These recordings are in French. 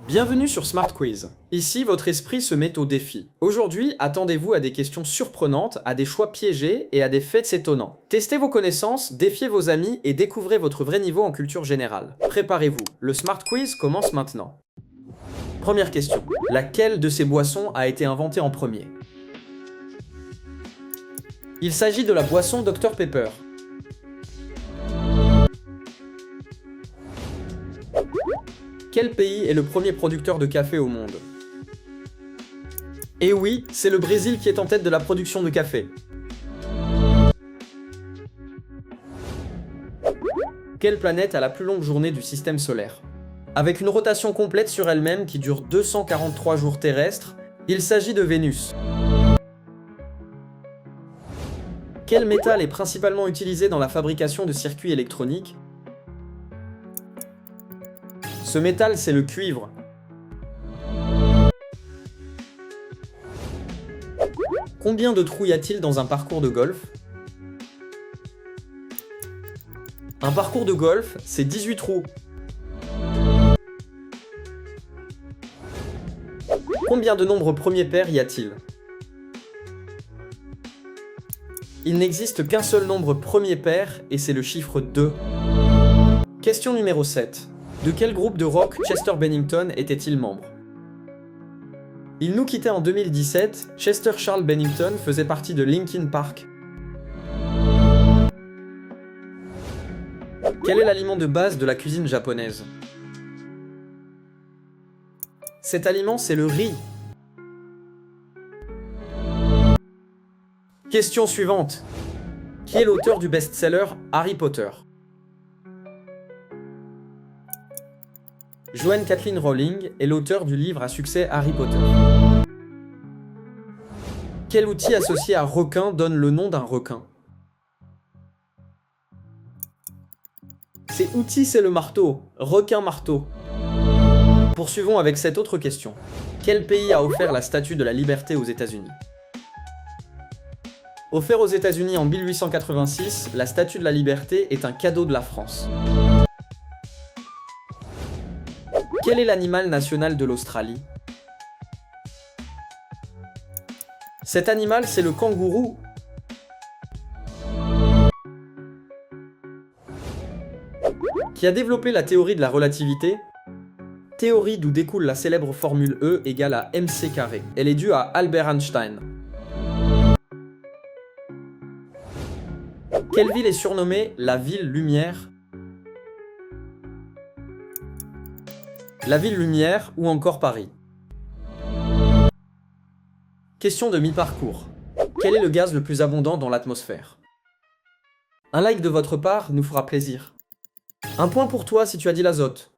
Bienvenue sur Smart Quiz. Ici, votre esprit se met au défi. Aujourd'hui, attendez-vous à des questions surprenantes, à des choix piégés et à des faits étonnants. Testez vos connaissances, défiez vos amis et découvrez votre vrai niveau en culture générale. Préparez-vous, le Smart Quiz commence maintenant. Première question. Laquelle de ces boissons a été inventée en premier? Il s'agit de la boisson Dr Pepper. Quel pays est le premier producteur de café au monde? Et oui, c'est le Brésil qui est en tête de la production de café. Quelle planète a la plus longue journée du système solaire? Avec une rotation complète sur elle-même qui dure 243 jours terrestres, il s'agit de Vénus. Quel métal est principalement utilisé dans la fabrication de circuits électroniques? Ce métal, c'est le cuivre. Combien de trous y a-t-il dans un parcours de golf? Un parcours de golf, c'est 18 trous. Combien de nombres premiers pairs y a-t-il? Il n'existe qu'un seul nombre premier pair et c'est le chiffre 2. Question numéro 7. De quel groupe de rock Chester Bennington était-il membre? Il nous quittait en 2017, Chester Charles Bennington faisait partie de Linkin Park. Quel est l'aliment de base de la cuisine japonaise? Cet aliment, c'est le riz. Question suivante. Qui est l'auteur du best-seller Harry Potter? Joanne Kathleen Rowling est l'auteur du livre à succès Harry Potter. Quel outil associé à requin donne le nom d'un requin? Cet outil, c'est le marteau. Requin-marteau. Poursuivons avec cette autre question. Quel pays a offert la Statue de la Liberté aux États-Unis? Offert aux États-Unis en 1886, la Statue de la Liberté est un cadeau de la France. Quel est l'animal national de l'Australie? Cet animal, c'est le kangourou. Qui a développé la théorie de la relativité? Théorie d'où découle la célèbre formule E égale à mc². Elle est due à Albert Einstein. Quelle ville est surnommée la ville lumière? La ville lumière ou encore Paris. Question de mi-parcours. Quel est le gaz le plus abondant dans l'atmosphère? Un like de votre part nous fera plaisir. Un point pour toi si tu as dit l'azote.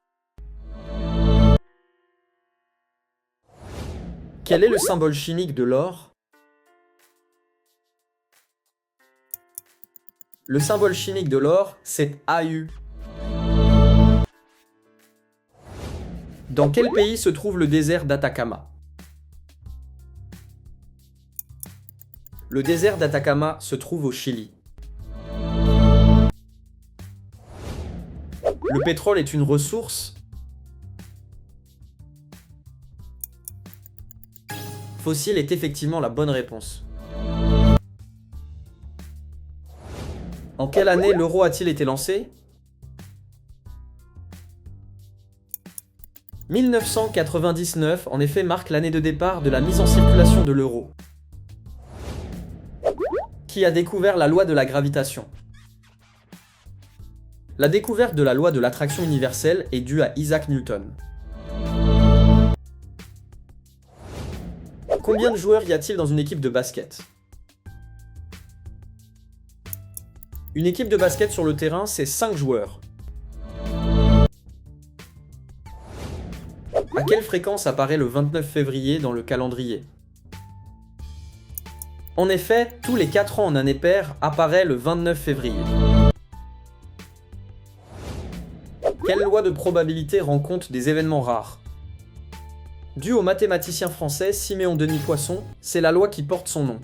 Quel est le symbole chimique de l'or? Le symbole chimique de l'or, c'est AU. Dans quel pays se trouve le désert d'Atacama? Le désert d'Atacama se trouve au Chili. Le pétrole est une ressource? Fossile est effectivement la bonne réponse. En quelle année l'euro a-t-il été lancé? 1999, en effet, marque l'année de départ de la mise en circulation de l'euro. Qui a découvert la loi de la gravitation? La découverte de la loi de l'attraction universelle est due à Isaac Newton. Combien de joueurs y a-t-il dans une équipe de basket? Une équipe de basket sur le terrain, c'est 5 joueurs. À quelle fréquence apparaît le 29 février dans le calendrier? En effet, tous les 4 ans en année paire apparaît le 29 février. Quelle loi de probabilité rend compte des événements rares? Due au mathématicien français Siméon Denis Poisson, c'est la loi qui porte son nom.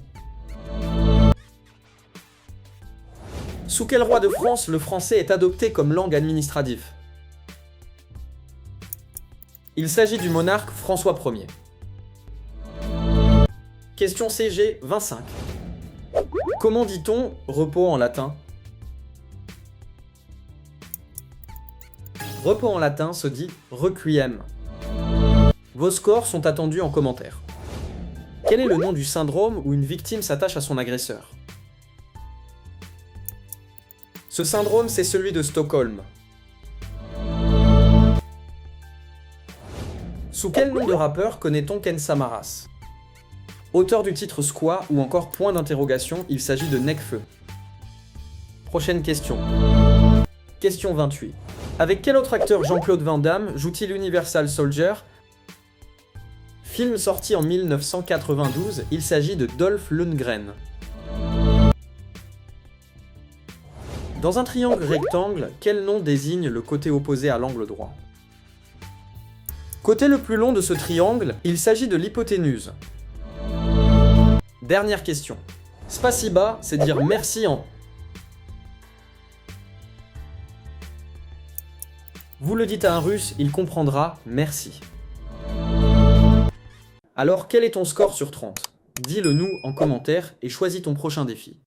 Sous quel roi de France le français est adopté comme langue administrative? Il s'agit du monarque François Ier. Question CG 25. Comment dit-on repos en latin? Repos en latin se dit requiem. Vos scores sont attendus en commentaire. Quel est le nom du syndrome où une victime s'attache à son agresseur? Ce syndrome, c'est celui de Stockholm. Sous quel nom de rappeur connaît-on Ken Samaras? Auteur du titre Squat ou encore point d'interrogation, il s'agit de Nekfeu. Prochaine question. Question 28. Avec quel autre acteur Jean-Claude Van Damme joue-t-il Universal Soldier? Film sorti en 1992, il s'agit de Dolph Lundgren. Dans un triangle rectangle, quel nom désigne le côté opposé à l'angle droit? Côté le plus long de ce triangle, il s'agit de l'hypoténuse. Dernière question. Spasiba, c'est dire merci en... Vous le dites à un russe, il comprendra merci. Alors quel est ton score sur 30? Dis-le nous en commentaire et choisis ton prochain défi.